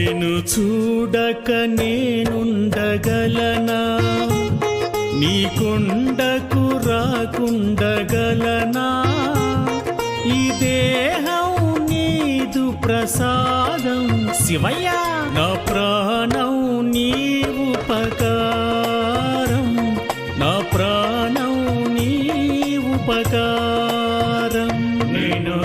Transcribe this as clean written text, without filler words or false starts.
నిన్ను చూడక నేనుండగలనా, నీ కొండకు రాకుండగలనా? ఈ దేహం నీదు ప్రసాదం శివయ్య, నా ప్రాణం నీ ఉపకారం, నా ప్రాణం నీ ఉపకారం. నిన్ను